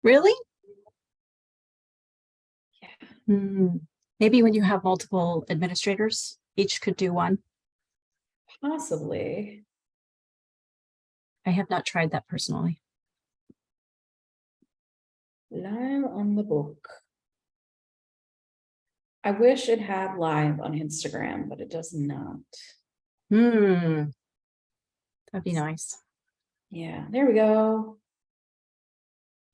Really? Yeah. Maybe when you have multiple administrators, each could do one. Possibly. I have not tried that personally. Live on the book. I wish it had live on Instagram, but it does not. That'd be nice. Yeah, there we go.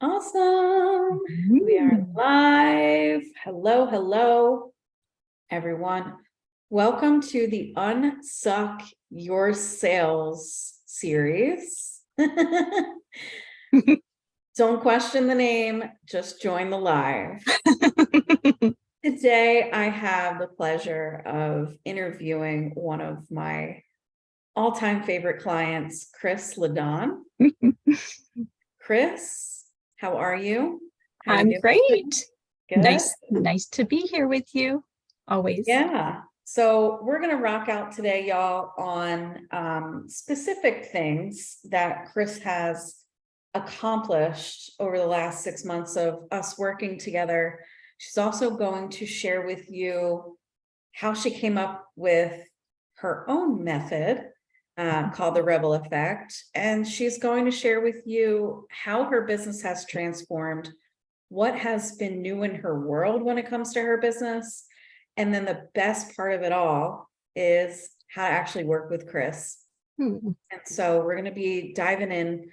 Awesome. We are live. Hello, hello, everyone. Welcome to the Unsuck Your Sales Series. Don't question the name, just join the live. Today, I have the pleasure of interviewing one of my all-time favorite clients, Kris Ledonne. Kris, how are you? How I'm you great. Good. Nice to be here with you. Always. Yeah. So we're going to rock out today, y'all, on specific things that Kris has accomplished over the last 6 months of us working together. She's also going to share with you how she came up with her own method called the Rebel Effect. And she's going to share with you how her business has transformed, what has been new in her world when it comes to her business. And then the best part of it all is how to actually work with Kris. And so we're going to be diving in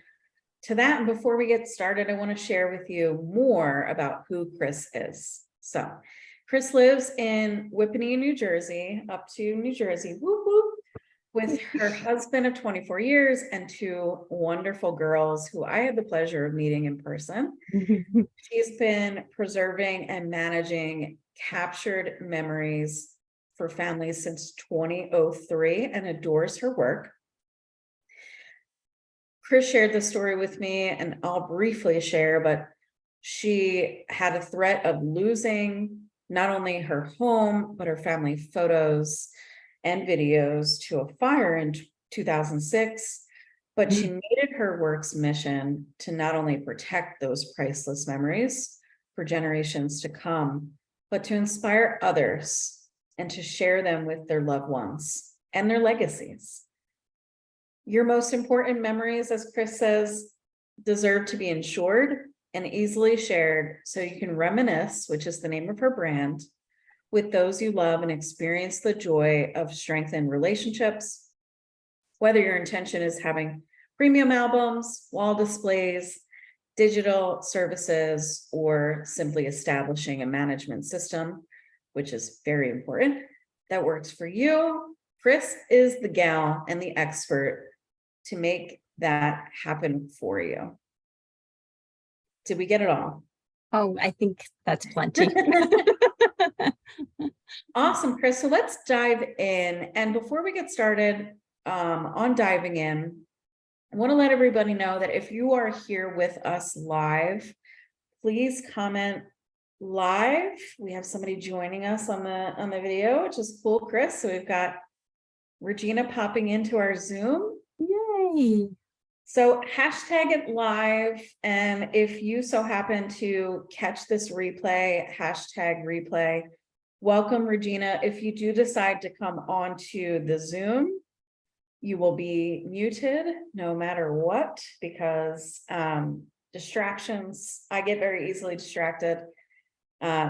to that. And before we get started, I want to share with you more about who Kris is. So Kris lives in Whippany, New Jersey, up to New Jersey, whoop, whoop, with her husband of 24 years and two wonderful girls who I had the pleasure of meeting in person. She's been preserving and managing captured memories for families since 2003 and adores her work. Kris shared this story with me, and I'll briefly share, but she had a threat of losing not only her home, but her family photos and videos to a fire in 2006. But she made it her work's mission to not only protect those priceless memories for generations to come, but to inspire others and to share them with their loved ones and their legacies. Your most important memories, as Kris says, deserve to be insured and easily shared so you can reminisce, which is the name of her brand, with those you love and experience the joy of strengthened relationships. Whether your intention is having premium albums, wall displays, digital services, or simply establishing a management system, which is very important, that works for you, Kris is the gal and the expert to make that happen for you. Did we get it all? Oh, I think that's plenty. Awesome, Kris. So let's dive in. And before we get started on diving in, I want to let everybody know that if you are here with us live, please comment live. We have somebody joining us on the video, which is cool, Kris. So we've got Regina popping into our Zoom. Yay. So hashtag it live. And if you so happen to catch this replay, hashtag replay, welcome, Regina. If you do decide to come onto the Zoom, you will be muted no matter what, because distractions, I get very easily distracted.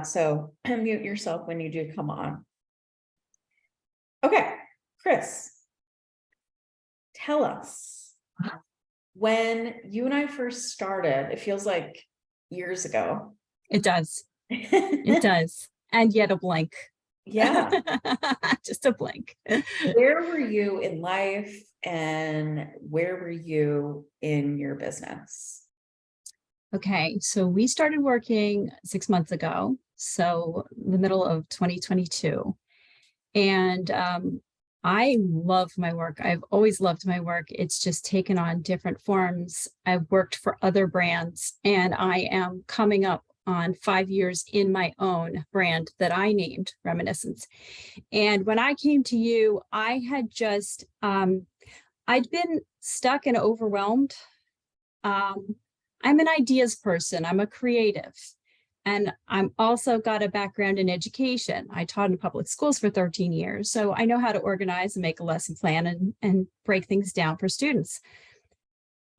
So mute yourself when you do come on. Okay, Kris, tell us, when you and I first started, it feels like years ago. It does. It does. And yet a blank. Yeah. Just a blank. Where were you in life and where were you in your business? Okay, so we started working 6 months ago, so the middle of 2022. And I love my work. I've always loved my work. It's just taken on different forms. I've worked for other brands, and I am coming up on 5 years in my own brand that I named Reminiscence. And when I came to you, I had just, I'd been stuck and overwhelmed. I'm an ideas person. I'm a creative. And I'm also got a background in education. I taught in public schools for 13 years. So I know how to organize and make a lesson plan and break things down for students.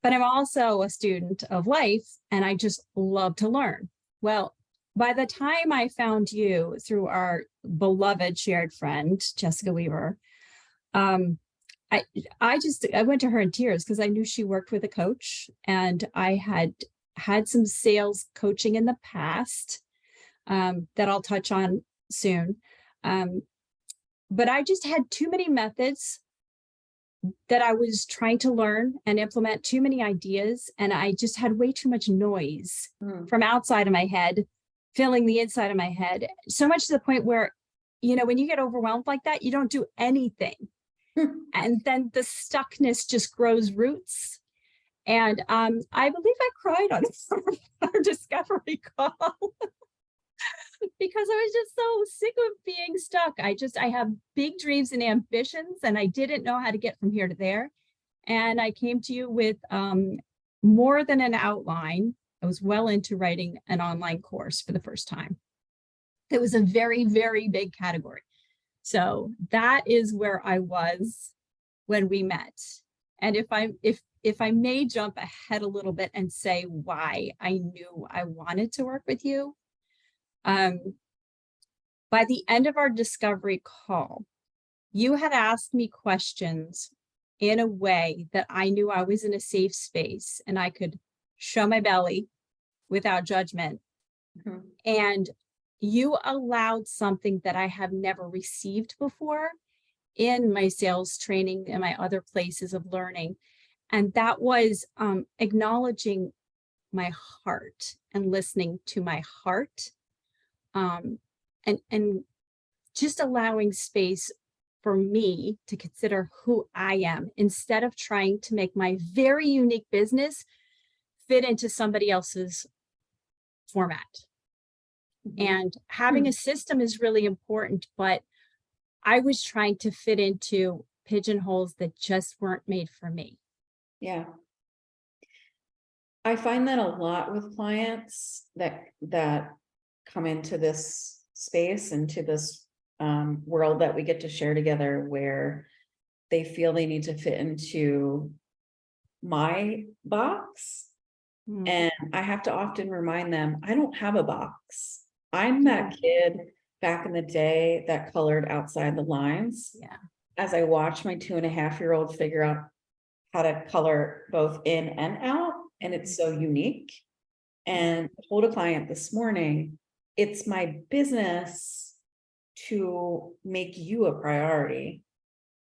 But I'm also a student of life and I just love to learn. Well, by the time I found you through our beloved shared friend, Jessica Weaver, um, I I went to her in tears because I knew she worked with a coach and I had some sales coaching in the past that I'll touch on soon. Um, but I just had too many methods that I was trying to learn and implement, too many ideas, and I just had way too much noise from outside of my head, filling the inside of my head, so much to the point where, when you get overwhelmed like that, you don't do anything. And then the stuckness just grows roots. And I believe I cried on our discovery call because I was just so sick of being stuck. I have big dreams and ambitions, and I didn't know how to get from here to there. And I came to you with more than an outline. I was well into writing an online course for the first time. It was a very, very big category. So that is where I was when we met. And if I may jump ahead a little bit and say why I knew I wanted to work with you, by the end of our discovery call, you had asked me questions in a way that I knew I was in a safe space and I could show my belly without judgment. Mhm. And you allowed something that I have never received before in my sales training and my other places of learning. And that was acknowledging my heart and listening to my heart, and just allowing space for me to consider who I am instead of trying to make my very unique business fit into somebody else's format. And having a system is really important, but I was trying to fit into pigeonholes that just weren't made for me. Yeah. I find that a lot with clients that come into this space, into this world that we get to share together, where they feel they need to fit into my box. Mm. And I have to often remind them, I don't have a box. I'm that kid back in the day that colored outside the lines. Yeah. As I watch my 2.5-year-old figure out how to color both in and out, and it's so unique. And I told a client this morning, it's my business to make you a priority,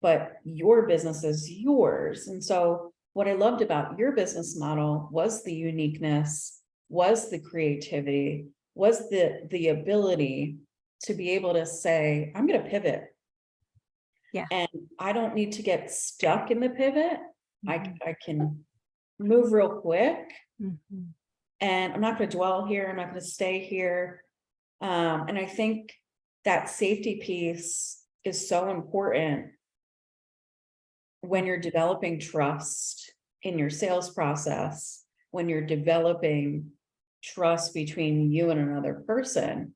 but your business is yours. And so what I loved about your business model was the uniqueness, was the creativity, was the ability to be able to say, I'm going to pivot. Yeah. And I don't need to get stuck in the pivot. I can move real quick, and I'm not going to dwell here. I'm not going to stay here. And I think that safety piece is so important when you're developing trust in your sales process, when you're developing trust between you and another person,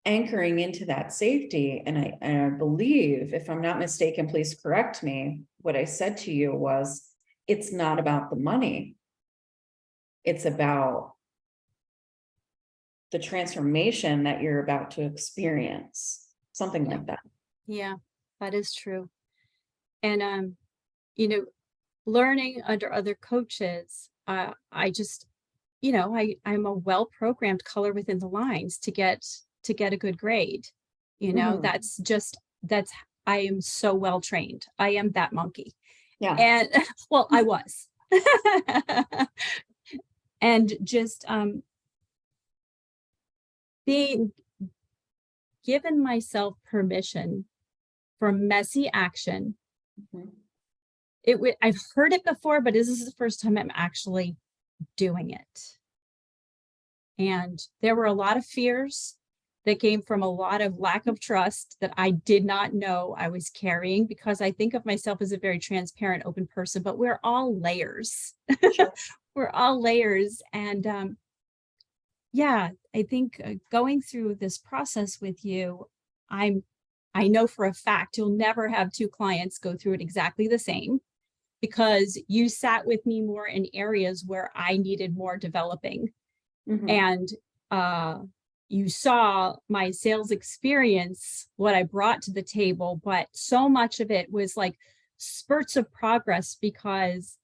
anchoring into that safety. And I believe, if I'm not mistaken, please correct me, what I said to you was, it's not about the money. It's about the transformation that you're about to experience, something like that. Yeah, that is true. And learning under other coaches, I just, I'm a well-programmed color within the lines to get a good grade. That's I am so well trained. I am that monkey. Yeah. And well, I was. And just being given myself permission for messy action. I've heard it before, but this is the first time I'm actually doing it. And there were a lot of fears that came from a lot of lack of trust that I did not know I was carrying, because I think of myself as a very transparent, open person, but we're all layers. Sure. we're all layers. And yeah, I think going through this process with you, I know for a fact you'll never have two clients go through it exactly the same, because you sat with me more in areas where I needed more developing. Mhm. And you saw my sales experience, what I brought to the table, but so much of it was like spurts of progress because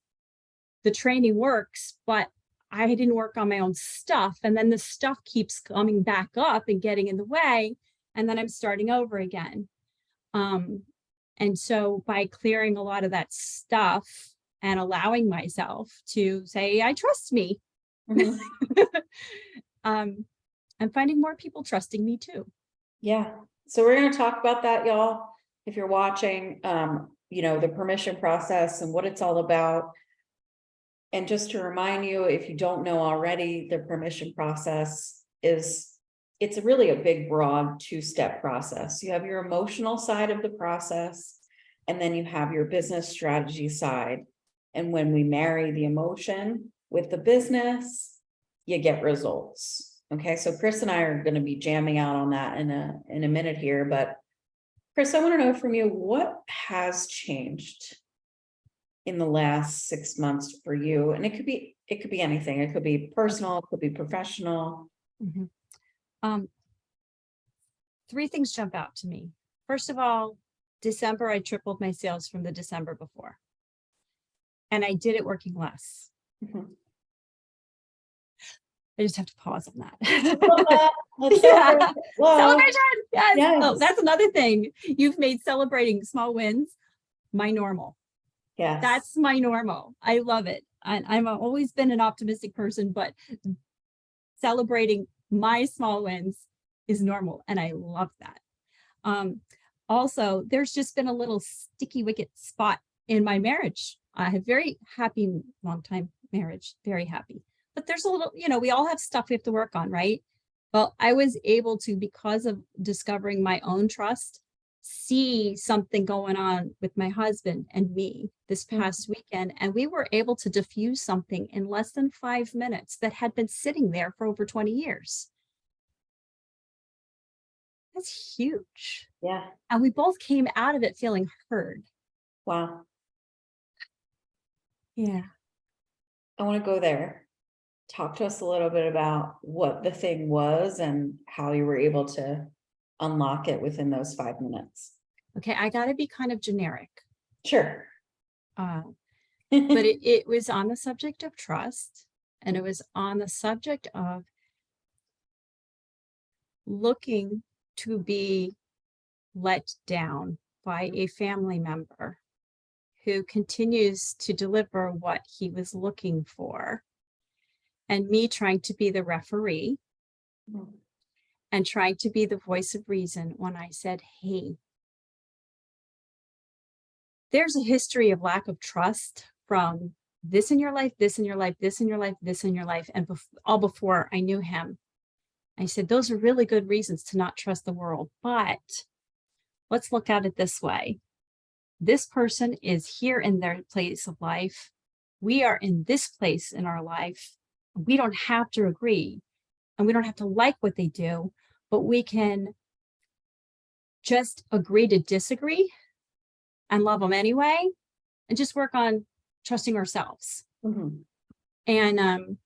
the training works, but I didn't work on my own stuff. And then the stuff keeps coming back up and getting in the way. And then I'm starting over again. And so by clearing a lot of that stuff and allowing myself to say, I trust me, Mhm. I'm finding more people trusting me too. Yeah. So we're going to talk about that, y'all. If you're watching, the permission process and what it's all about. And just to remind you, if you don't know already, the permission process it's really a big, broad two-step process. You have your emotional side of the process, and then you have your business strategy side. And when we marry the emotion with the business, you get results. Okay, so Kris and I are going to be jamming out on that in a minute here. But Kris, I want to know from you, what has changed in the last 6 months for you? And it could be anything. It could be personal, it could be professional. Mhm. Three things jump out to me. First of all, December, I tripled my sales from the December before. And I did it working less. Mhm. I just have to pause on that. Love that. Let's Yeah. celebrate. Whoa. Celebration. Yes. Yes. Oh, that's another thing. You've made celebrating small wins my normal. Yes. That's my normal. I love it. I've always been an optimistic person, but celebrating my small wins is normal. And I love that. Also, there's just been a little sticky wicket spot in my marriage. I have very happy, long time marriage, very happy. But there's a little, we all have stuff we have to work on, right? Well, I was able to, because of discovering my own trust, see something going on with my husband and me this past weekend. And we were able to diffuse something in less than 5 minutes that had been sitting there for over 20 years. That's huge. Yeah. And we both came out of it feeling heard. Wow. Yeah. I want to go there. Talk to us a little bit about what the thing was and how you were able to unlock it within those 5 minutes. Okay, I got to be kind of generic. Sure. But it was on the subject of trust, and it was on the subject of looking to be let down by a family member who continues to deliver what he was looking for, and me trying to be the referee and trying to be the voice of reason when I said, hey, there's a history of lack of trust from this in your life, this in your life, this in your life, this in your life, and all before I knew him. I said, those are really good reasons to not trust the world, but let's look at it this way. This person is here in their place of life. We are in this place in our life. We don't have to agree, and we don't have to like what they do, but we can just agree to disagree and love them anyway, and just work on trusting ourselves. Mm-hmm. And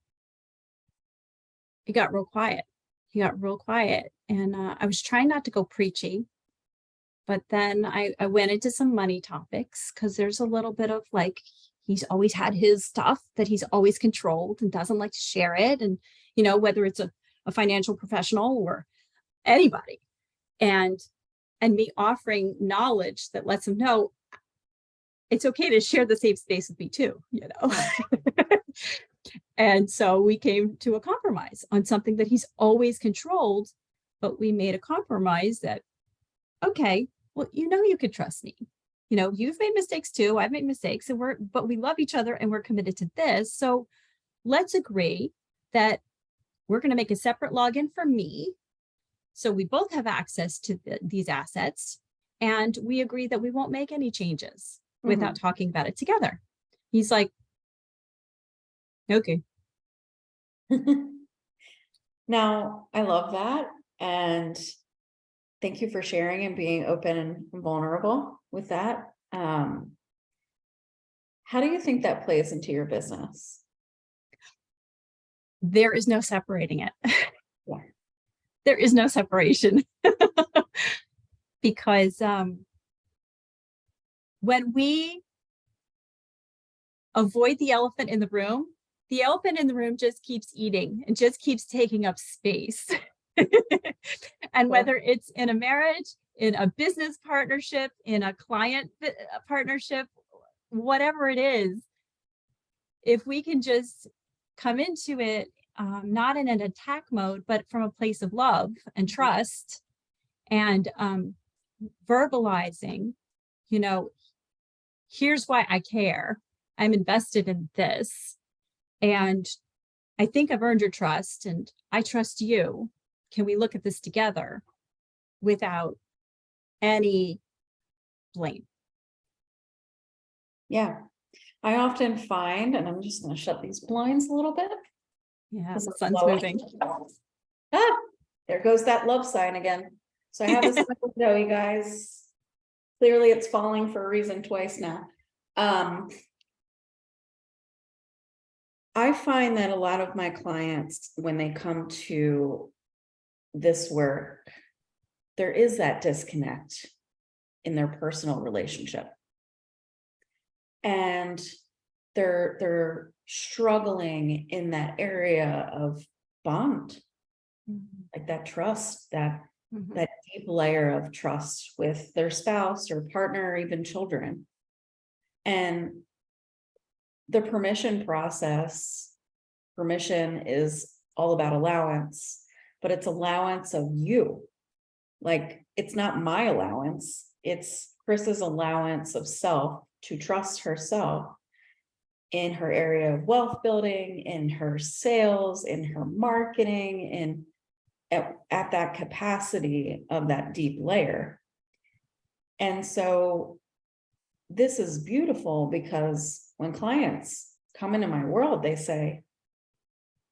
he got real quiet. And I was trying not to go preachy, but then I went into some money topics, because there's a little bit of like, he's always had his stuff that he's always controlled and doesn't like to share it. And, whether it's a financial professional or anybody, and me offering knowledge that lets him know it's okay to share the safe space with me too, And so we came to a compromise on something that he's always controlled, but we made a compromise that, okay, well, you could trust me. You've made mistakes too. I've made mistakes, but we love each other and we're committed to this. So let's agree that we're going to make a separate login for me, so we both have access to these assets, and we agree that we won't make any changes without talking about it together. He's like, Okay. Now, I love that. And thank you for sharing and being open and vulnerable with that. How do you think that plays into your business? There is no separating it. Yeah. There is no separation because when we avoid the elephant in the room just keeps eating and just keeps taking up space. And whether it's in a marriage, in a business partnership, in a client partnership, whatever it is, if we can just come into it, not in an attack mode, but from a place of love and trust, and verbalizing, you know, here's why I care. I'm invested in this. And I think I've earned your trust and I trust you. Can we look at this together without any blame? Yeah. I often find, and I'm just going to shut these blinds a little bit. Yeah, This the is sun's low. moving. Ah, there goes that love sign again. So I have this window, you guys. Clearly it's falling for a reason twice now. I find that a lot of my clients, when they come to this work, there is that disconnect in their personal relationship. And they're struggling in that area of bond, like that trust, that deep layer of trust with their spouse or partner or even children. And the permission process, permission is all about allowance, but it's allowance of you. Like, it's not my allowance, it's Kris's allowance of self to trust herself in her area of wealth building, in her sales, in her marketing, and at that capacity of that deep layer. And so this is beautiful because when clients come into my world, they say,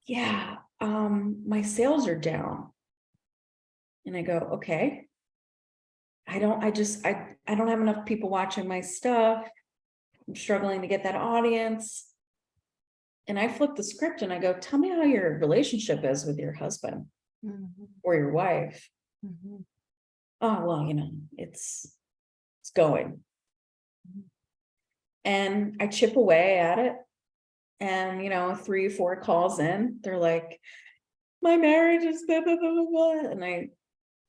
yeah, my sales are down. And I go, okay. I don't have enough people watching my stuff. I'm struggling to get that audience. And I flip the script and I go, tell me how your relationship is with your husband or your wife. Oh, well, it's going. And I chip away at it. And, 3-4 calls in, they're like, my marriage is blah, blah, blah, blah, blah. And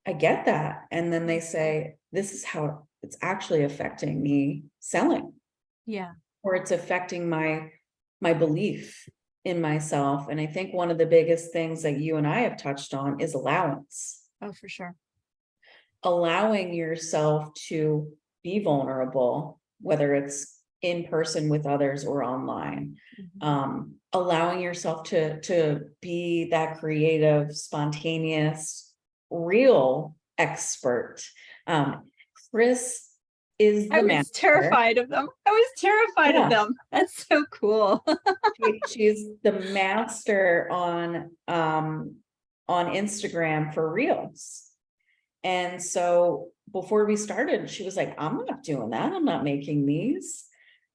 I get that. And then they say, this is how it's actually affecting me selling. Yeah. Or it's affecting my belief in myself. And I think one of the biggest things that you and I have touched on is allowance. Oh, for sure. Allowing yourself to be vulnerable, whether it's in person with others or online. Allowing yourself to be that creative, spontaneous, real expert. Kris is the master. Terrified of them. I was terrified of them. That's so cool. She's the master on Instagram for reels. And so before we started, she was like, I'm not doing that. I'm not making these.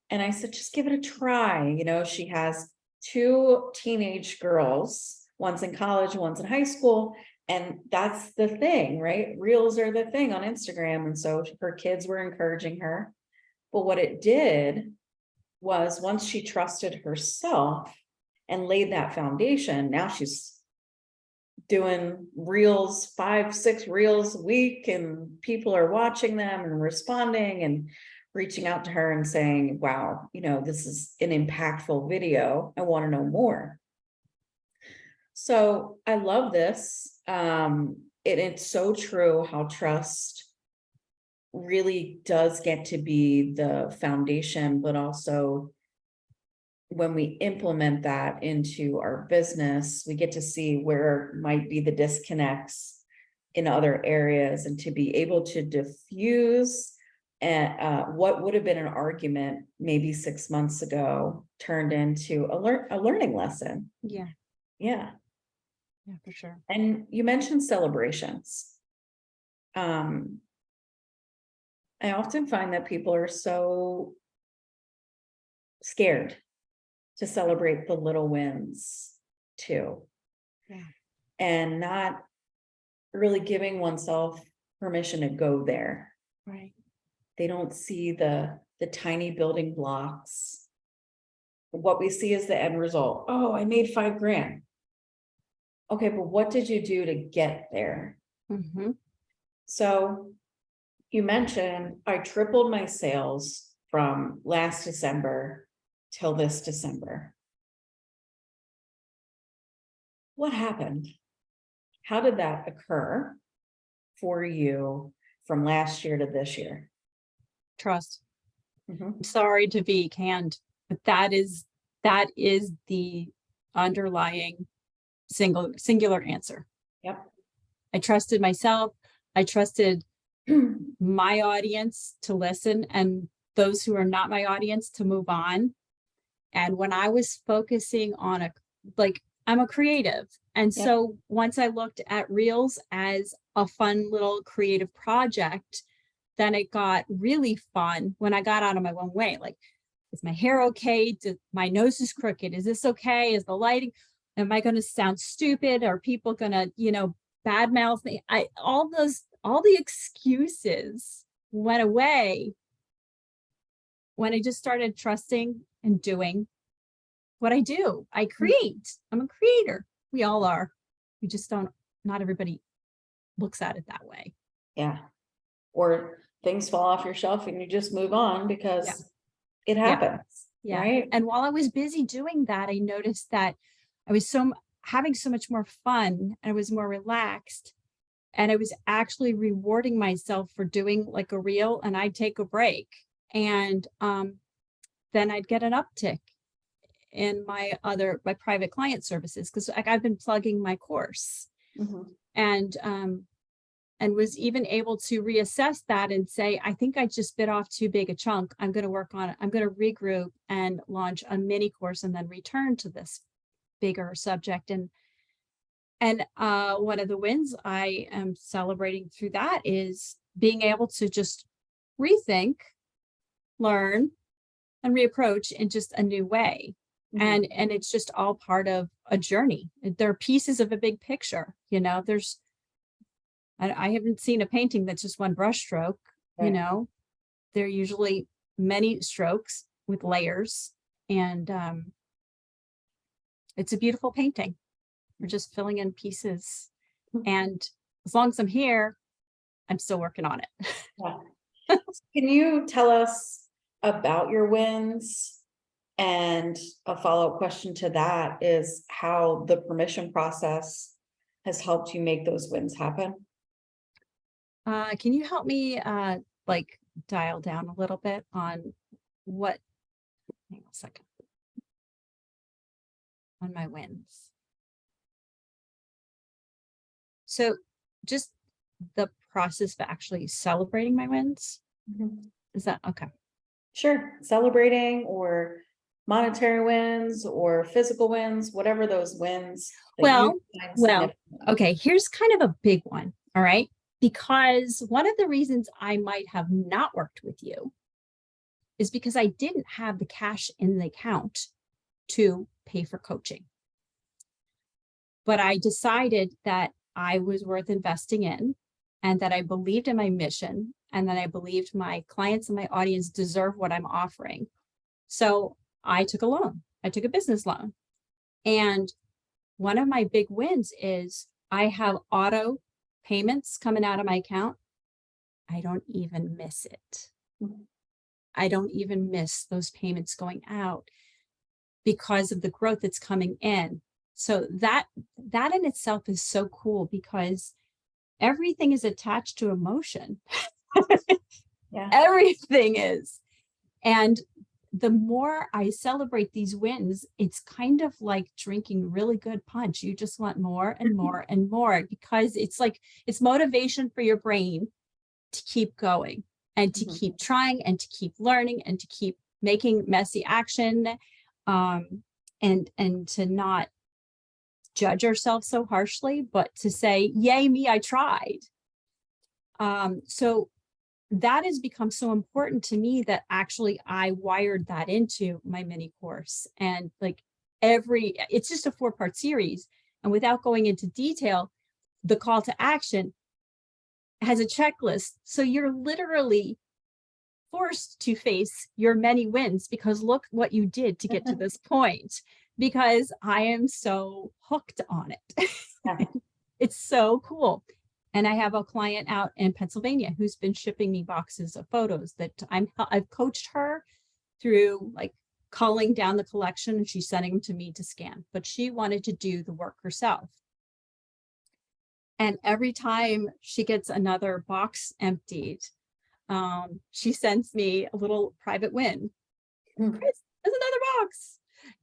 And I said, just give it a try. She has 2 teenage girls, one's in college, one's in high school. And that's the thing, right? Reels are the thing on Instagram. And so her kids were encouraging her. But what it did was, once she trusted herself and laid that foundation, now she's doing reels, 5-6 reels a week, and people are watching them and responding and reaching out to her and saying, wow, this is an impactful video. I want to know more. So I love this. It's so true how trust really does get to be the foundation, but also when we implement that into our business, we get to see where might be the disconnects in other areas, and to be able to diffuse And what would have been an argument maybe 6 months ago turned into a learning lesson. Yeah. Yeah. Yeah, for sure. And you mentioned celebrations. I often find that people are so scared to celebrate the little wins too. Yeah. And not really giving oneself permission to go there. Right. They don't see the tiny building blocks. What we see is the end result. Oh, I made $5,000. Okay, but what did you do to get there? Mm-hmm. So you mentioned I tripled my sales from last December till this December. What happened? How did that occur for you from last year to this year? Trust. Mhm. I'm sorry to be canned, but that is the underlying singular answer. Yep. I trusted myself. I trusted my audience to listen and those who are not my audience to move on. And when I was focusing on I'm a creative. And Yep. so once I looked at Reels as a fun little creative project, then it got really fun when I got out of my own way. Like, is my hair okay? My nose is crooked. Is this okay? Is the lighting? Am I going to sound stupid? Are people going to, badmouth me? All the excuses went away when I just started trusting and doing what I do. I create. I'm a creator. We all are. We just don't, not everybody looks at it that way. Yeah. Or things fall off your shelf and you just move on because it happens. Yeah. Right. And while I was busy doing that, I noticed that I was having so much more fun and I was more relaxed. And I was actually rewarding myself for doing like a reel, and I'd take a break. And then I'd get an uptick in my private client services, because I've been plugging my course. Mhm. And was even able to reassess that and say, I think I just bit off too big a chunk. I'm going to work on it. I'm going to regroup and launch a mini course and then return to this bigger subject. And one of the wins I am celebrating through that is being able to just rethink, learn, and reapproach in just a new way. Mhm. And it's just all part of a journey. They're pieces of a big picture. I haven't seen a painting that's just one brush stroke. Right. They're usually many strokes with layers, and it's a beautiful painting. We're just filling in pieces. And as long as I'm here, I'm still working on it. Yeah. Can you tell us about your wins? And a follow-up question to that is how the permission process has helped you make those wins happen. Can you help me dial down a little bit on what, hang on a second, on my wins? So just the process of actually celebrating my wins. Is that okay? Sure. Celebrating or monetary wins or physical wins, whatever those wins. Well, okay, here's kind of a big one. All right. Because one of the reasons I might have not worked with you is because I didn't have the cash in the account to pay for coaching. But I decided that I was worth investing in, and that I believed in my mission, and that I believed my clients and my audience deserve what I'm offering. So I took a loan. I took a business loan. And one of my big wins is I have auto payments coming out of my account. I don't even miss it. I don't even miss those payments going out because of the growth that's coming in. So that in itself is so cool, because everything is attached to emotion. Yeah. Everything is. And the more I celebrate these wins, it's kind of like drinking really good punch. You just want more and more and more, because it's motivation for your brain to keep going. and to Mhm. keep trying and to keep learning and to keep making messy action, and to not judge ourselves so harshly, but to say, yay me, I tried. So that has become so important to me that actually I wired that into my mini course. And like it's just a 4-part series. And without going into detail, the call to action has a checklist. So you're literally forced to face your many wins because look what you did to get to this point. Because I am so hooked on it. Yeah. It's so cool. And I have a client out in Pennsylvania who's been shipping me boxes of photos that I've coached her through like culling down the collection, and she's sending them to me to scan, but she wanted to do the work herself. And every time she gets another box emptied, she sends me a little private win. Mm. Kris, there's another box.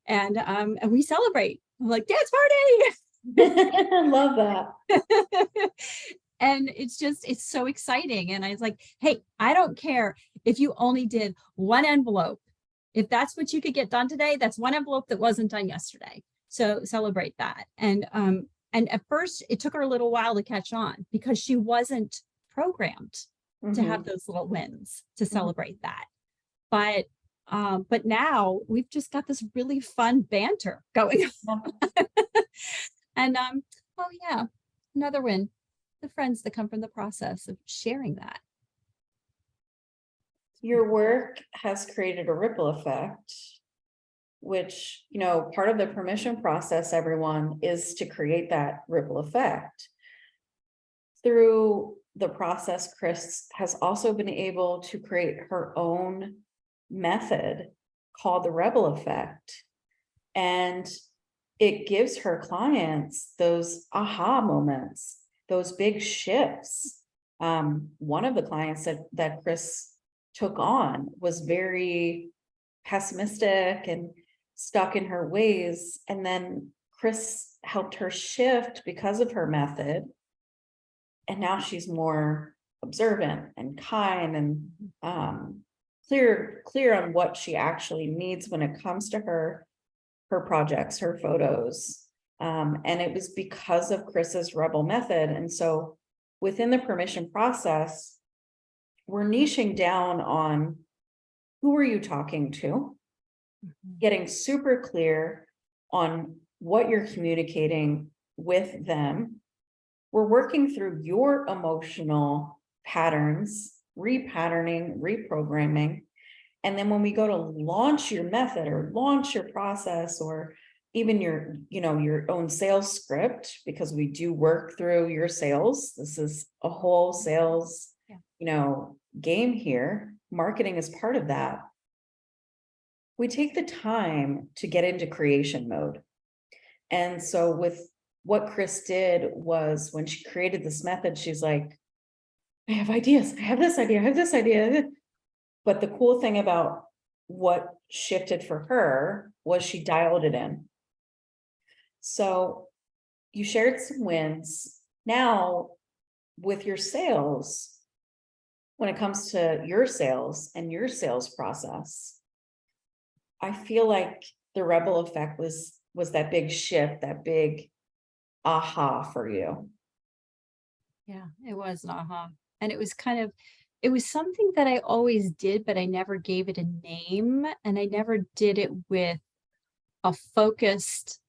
And we celebrate. I'm like, dance party. I love that. And it's so exciting. And I was like, hey, I don't care if you only did one envelope. If that's what you could get done today, that's one envelope that wasn't done yesterday. So celebrate that. And at first it took her a little while to catch on because she wasn't programmed to have Mhm. those little wins to Mhm. celebrate that. But now we've just got this really fun banter going on. And oh yeah, another win. The friends that come from the process of sharing that. Your work has created a ripple effect, which, part of the permission process, everyone, is to create that ripple effect. Through the process, Kris has also been able to create her own method called the Rebel Effect. And it gives her clients those aha moments, those big shifts. One of the clients that Kris took on was very pessimistic and stuck in her ways. And then Kris helped her shift because of her method. And now she's more observant and kind and clear on what she actually needs when it comes to her projects, her photos. And it was because of Kris's Rebel method. And so within the permission process, we're niching down on who are you talking to, getting super clear on what you're communicating with them. We're working through your emotional patterns, repatterning, reprogramming. And then when we go to launch your method or launch your process or even your own sales script, because we do work through your sales. This is a whole sales, game here. Marketing is part of that. We take the time to get into creation mode. And so with what Kris did was when she created this method, she's like, I have ideas. I have this idea. I have this idea. But the cool thing about what shifted for her was she dialed it in. So you shared some wins. Now with your sales, when it comes to your sales and your sales process, I feel like the Rebel Effect was that big shift, that big aha for you. Yeah, it was an aha. And it was something that I always did, but I never gave it a name. And I never did it with a focused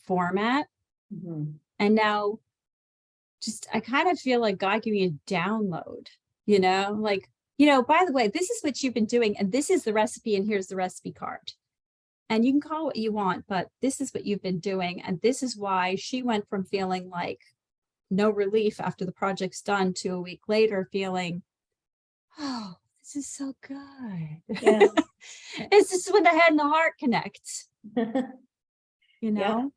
format. Mhm. And now I kind of feel like God gave me a download, like, by the way, this is what you've been doing, and this is the recipe, and here's the recipe card. And you can call it what you want, but this is what you've been doing. And this is why she went from feeling like no relief after the project's done to a week later feeling, oh, this is so good. Yeah. It's just when the head and the heart connect, Yeah.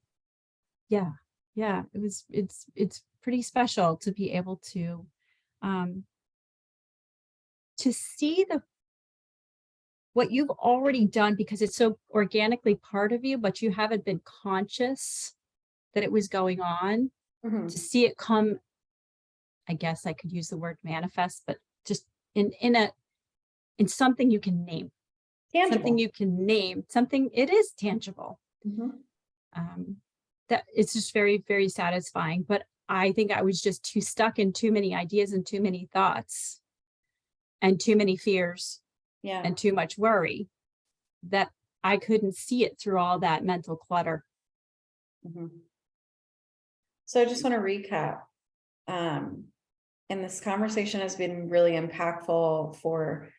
Yeah. Yeah. It's pretty special to be able um, to see what you've already done because it's so organically part of you, but you haven't been conscious that it was going on. Mhm. To see it come, I guess I could use the word manifest, but just in in something you can name, something Tangible. you can name, something it is tangible. Mhm. That it's just very, very satisfying. But I think I was just too stuck in too many ideas and too many thoughts and too many fears Yeah. and too much worry that I couldn't see it through all that mental clutter. Mhm. So I just want to recap. Um, and this conversation has been really impactful for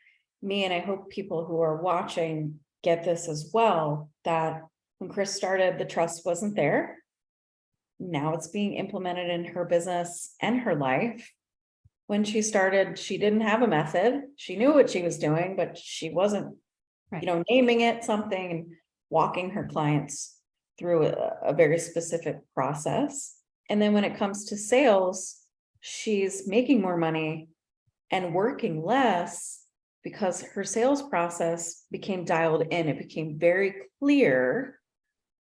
me, and I hope people who are watching get this as well, that when Kris started, the trust wasn't there. Now it's being implemented in her business and her life. When she started, she didn't have a method. She knew what she was doing, but she wasn't, Right. naming it something and walking her clients through a very specific process. And then when it comes to sales, she's making more money and working less because her sales process became dialed in. It became very clear.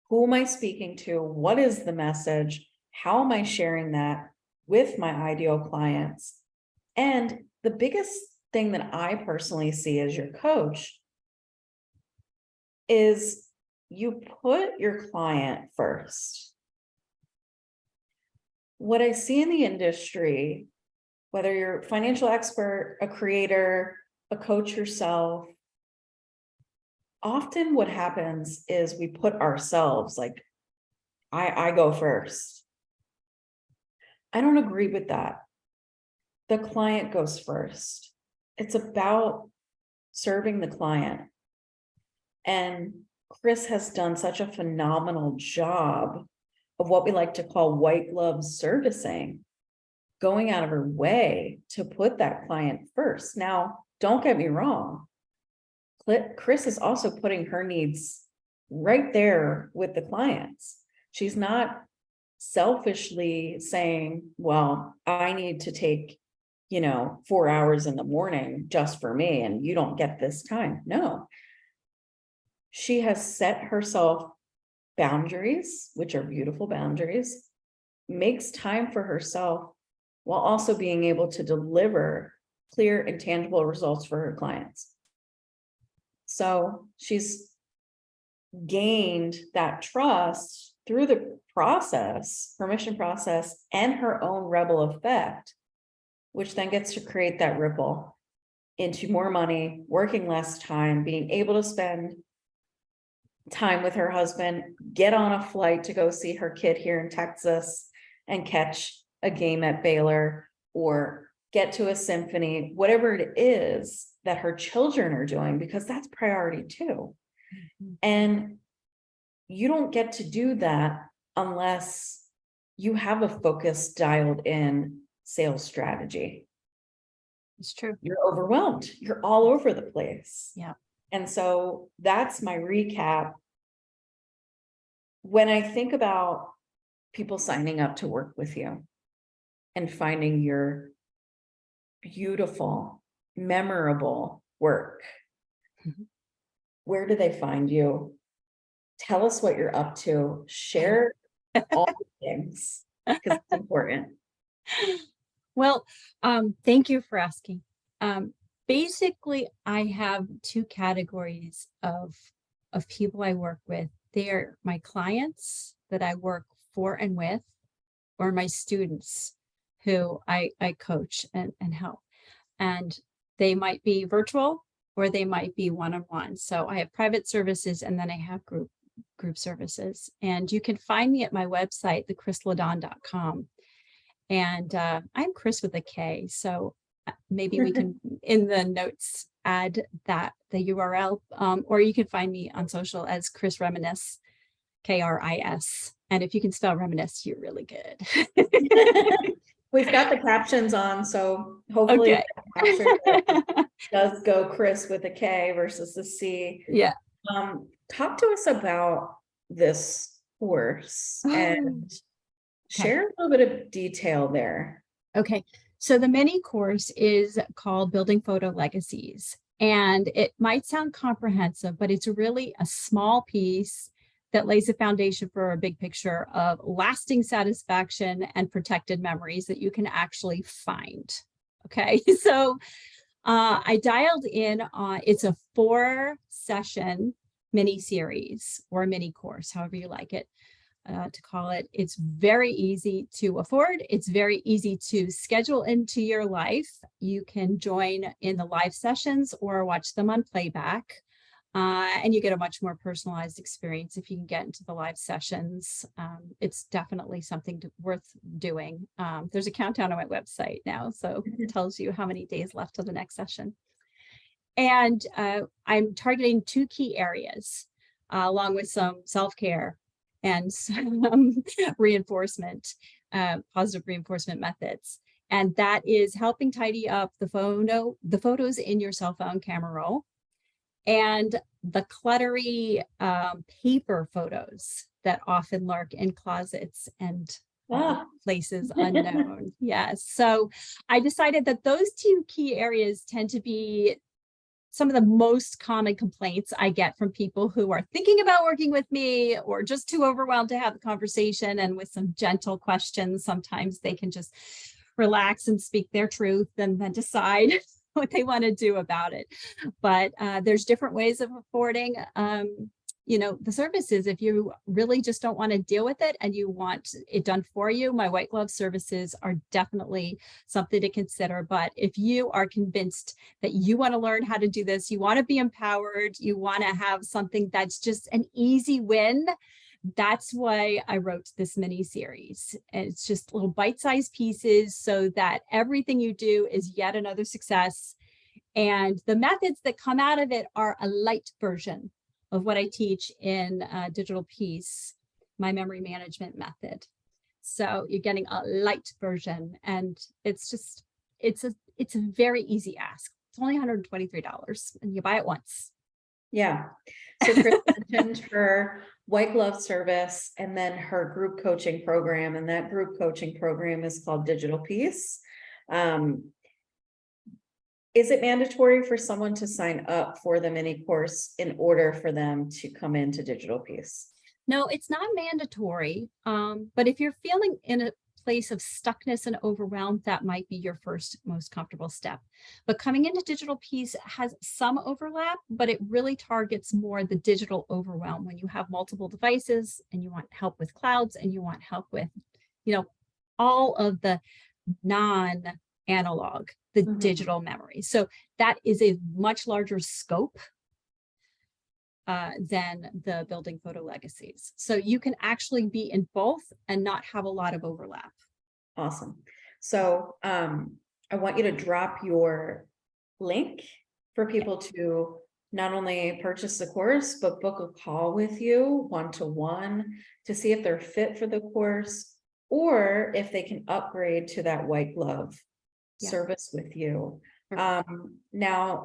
Who am I speaking to? What is the message? How am I sharing that with my ideal clients? And the biggest thing that I personally see as your coach is you put your client first. What I see in the industry, whether you're a financial expert, a creator, a coach yourself, often what happens is we put ourselves like, I go first. I don't agree with that. The client goes first. It's about serving the client. And Kris has done such a phenomenal job of what we like to call white glove servicing, going out of her way to put that client first. Now, don't get me wrong. Kris is also putting her needs right there with the clients. She's not selfishly saying, well, I need to take, 4 hours in the morning just for me, and you don't get this time. No, she has set herself boundaries, which are beautiful boundaries, makes time for herself while also being able to deliver clear and tangible results for her clients. So she's gained that trust through the process, permission process, and her own rebel effect, which then gets to create that ripple into more money, working less time, being able to spend time with her husband, get on a flight to go see her kid here in Texas and catch a game at Baylor, or get to a symphony, whatever it is that her children are doing, because that's priority too. And you don't get to do that unless you have a focused, dialed in sales strategy. It's true. You're overwhelmed. You're all over the place. Yeah. And so that's my recap. When I think about people signing up to work with you and finding your beautiful, memorable work, Mhm. where do they find you? Tell us what you're up to. Share all the things, because it's important. Well, thank you for asking. Basically, I have two categories of people I work with. They're my clients that I work for and with, or my students who I coach and help. And they might be virtual or they might be one-on-one. So I have private services and then I have group services. And you can find me at my website, thekrisledonne.com. And I'm Kris with a K. So maybe we can, in the notes, add that the URL, or you can find me on social as Kris Reminisce, KRIS. And if you can spell reminisce, you're really good. We've got the captions on, so hopefully Okay. it does go Kris with a K versus the C. Yeah. Talk to us about this course and share a little bit of detail there. Okay. So the mini course is called Building Photo Legacies. And it might sound comprehensive, but it's really a small piece that lays a foundation for a big picture of lasting satisfaction and protected memories that you can actually find. Okay. So I dialed in on, it's a 4-session mini series or mini course, however you like it to call it. It's very easy to afford. It's very easy to schedule into your life. You can join in the live sessions or watch them on playback. And you get a much more personalized experience if you can get into the live sessions. It's definitely something worth doing. There's a countdown on my website now, so it tells you how many days left to the next session. And I'm targeting 2 key areas, along with some self-care and some reinforcement, positive reinforcement methods. And that is helping tidy up the photos in your cell phone camera roll, and the cluttery paper photos that often lurk in closets and places unknown. Yes. So I decided that those 2 key areas tend to be some of the most common complaints I get from people who are thinking about working with me or just too overwhelmed to have the conversation. And with some gentle questions, sometimes they can just relax and speak their truth and then decide what they want to do about it. But there's different ways of affording, the services. If you really just don't want to deal with it and you want it done for you, my white glove services are definitely something to consider. But if you are convinced that you want to learn how to do this, you want to be empowered, you want to have something that's just an easy win, that's why I wrote this mini series. And it's just little bite-sized pieces so that everything you do is yet another success. And the methods that come out of it are a light version of what I teach in Digital Peace, my memory management method. So you're getting a light version, and it's a very easy ask. It's only $123 and you buy it once. Yeah. So Kris mentioned her white glove service and then her group coaching program. And that group coaching program is called Digital Peace. Is it mandatory for someone to sign up for the mini course in order for them to come into Digital Peace? No, it's not mandatory. But if you're feeling in a place of stuckness and overwhelm, that might be your first most comfortable step. But coming into Digital Peace has some overlap, but it really targets more the digital overwhelm when you have multiple devices and you want help with clouds and you want help with, all of the non-analog, the digital memory. So that is a much larger scope than the building photo legacies. So you can actually be in both and not have a lot of overlap. Awesome. So I want you to drop your link for people to not only purchase the course, but book a call with you one-to-one to see if they're fit for the course or if they can upgrade to that white glove service with you. Now,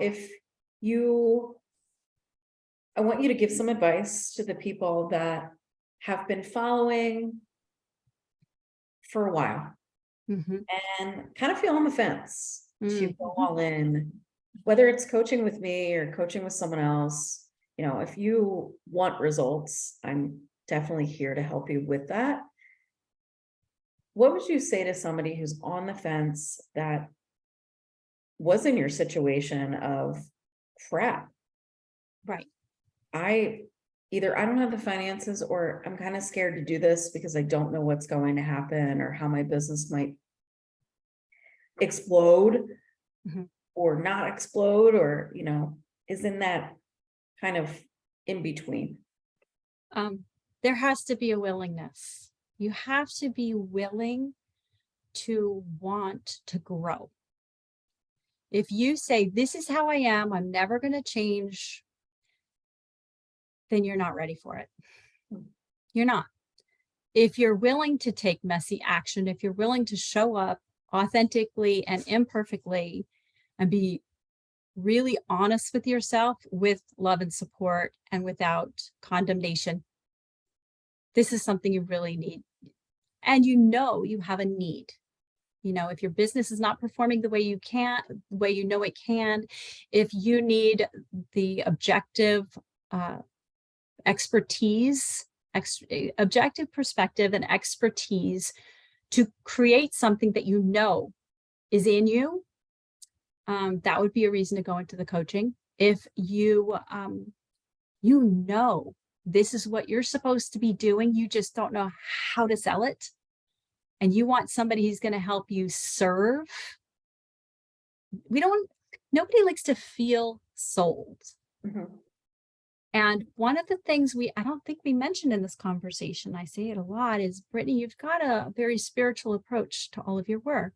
I want you to give some advice to the people that have been following for a while and kind of feel on the fence to go all in, whether it's coaching with me or coaching with someone else. If you want results, I'm definitely here to help you with that. What would you say to somebody who's on the fence that was in your situation of crap? Right. Either I don't have the finances or I'm kind of scared to do this because I don't know what's going to happen or how my business might explode or not explode, or, is in that kind of in between. There has to be a willingness. You have to be willing to want to grow. If you say, this is how I am, I'm never going to change, then you're not ready for it. You're not. If you're willing to take messy action, if you're willing to show up authentically and imperfectly and be really honest with yourself with love and support and without condemnation, this is something you really need. And you have a need. If your business is not performing the way you can, the way it can, if you need the objective objective perspective and expertise to create something that is in you, that would be a reason to go into the coaching. If you, you know, this is what you're supposed to be doing, you just don't know how to sell it, and you want somebody who's going to help you serve. Nobody likes to feel sold. Mhm. And one of the things I don't think we mentioned in this conversation, I say it a lot, is Brittany, you've got a very spiritual approach to all of your work.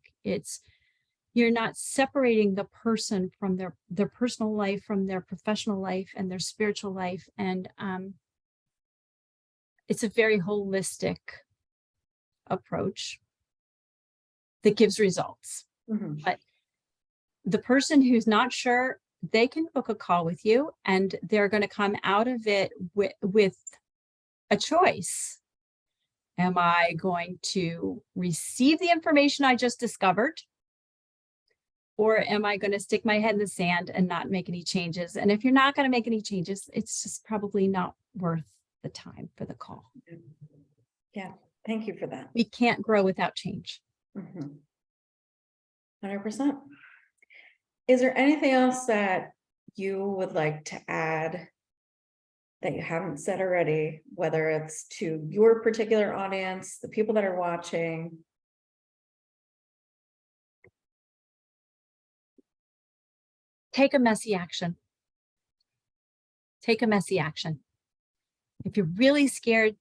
You're not separating the person from their personal life, from their professional life and their spiritual life. And it's a very holistic approach that gives results. Mhm. But the person who's not sure, they can book a call with you, and they're going to come out of it with a choice. Am I going to receive the information I just discovered? Or am I going to stick my head in the sand and not make any changes? And if you're not going to make any changes, it's just probably not worth the time for the call. Yeah, thank you for that. We can't grow without change. 100%. Is there anything else that you would like to add that you haven't said already, whether it's to your particular audience, the people that are watching? Take a messy action. Take a messy action. If you're really scared,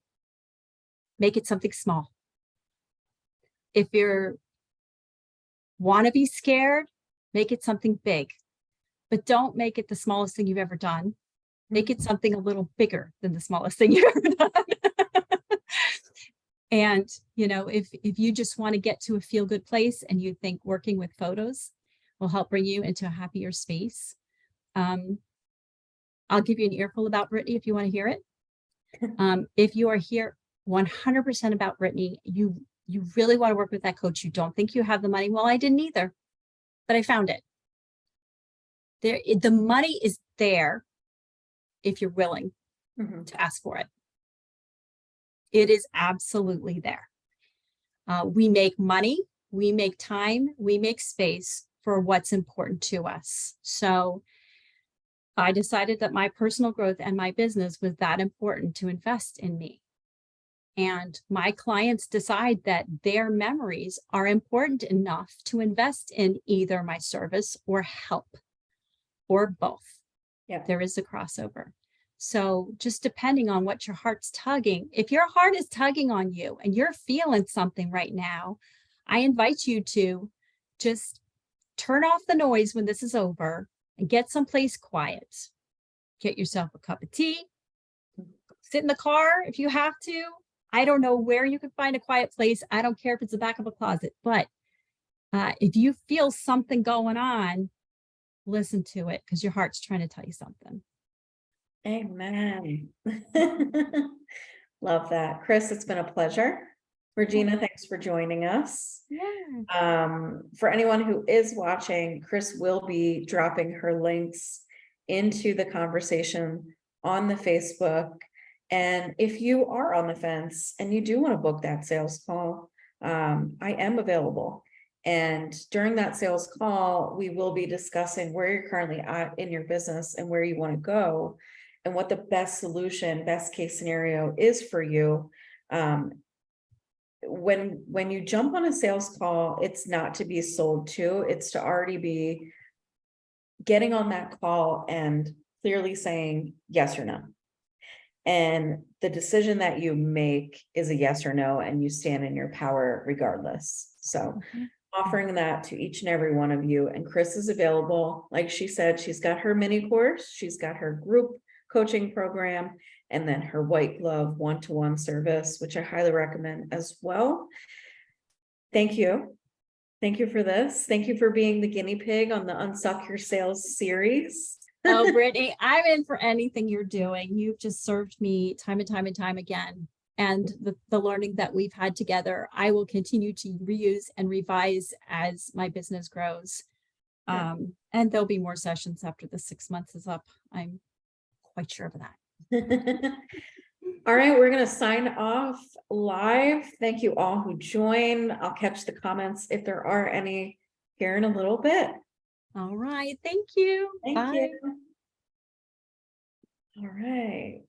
make it something small. If you want to be scared, make it something big. But don't make it the smallest thing you've ever done. Make it something a little bigger than the smallest thing you've ever done. And, if you just want to get to a feel good place and you think working with photos will help bring you into a happier space, I'll give you an earful about Brittany if you want to hear it. If you are here 100% about Brittany, you really want to work with that coach, you don't think you have the money. Well, I didn't either, but I found it. The money is there if you're willing to ask for it. It is absolutely there. We make money, we make time, we make space for what's important to us. So I decided that my personal growth and my business was that important to invest in me. And my clients decide that their memories are important enough to invest in either my service or help, or both. Yeah, there is a crossover. So just depending on what your heart's tugging, if your heart is tugging on you and you're feeling something right now, I invite you to just turn off the noise when this is over and get someplace quiet. Get yourself a cup of tea, sit in the car if you have to. I don't know where you can find a quiet place. I don't care if it's the back of a closet, but if you feel something going on, listen to it, because your heart's trying to tell you something. amen. Love that. Kris, it's been a pleasure. Regina, thanks for joining us. Yeah. For anyone who is watching, Kris will be dropping her links into the conversation on the Facebook. And if you are on the fence and you do want to book that sales call, I am available. And during that sales call, we will be discussing where you're currently at in your business and where you want to go, and what the best solution, best case scenario is for you. When you jump on a sales call, it's not to be sold to, it's to already be getting on that call and clearly saying yes or no. And the decision that you make is a yes or no, and you stand in your power regardless. So offering that to each and every one of you. And Kris is available. Like she said, she's got her mini course, she's got her group coaching program, and then her white glove one-to-one service, which I highly recommend as well. Thank you. Thank you for this. Thank you for being the guinea pig on the Unsuck Your Sales series. Oh, Brittany, I'm in for anything you're doing. You've just served me time and time and time again. And the learning that we've had together, I will continue to reuse and revise as my business grows. Yeah. And there'll be more sessions after the 6 months is up. I'm quite sure of that. All right, we're going to sign off live. Thank you all who joined. I'll catch the comments if there are any here in a little bit. All right. Thank you. Thank you. Bye. All right.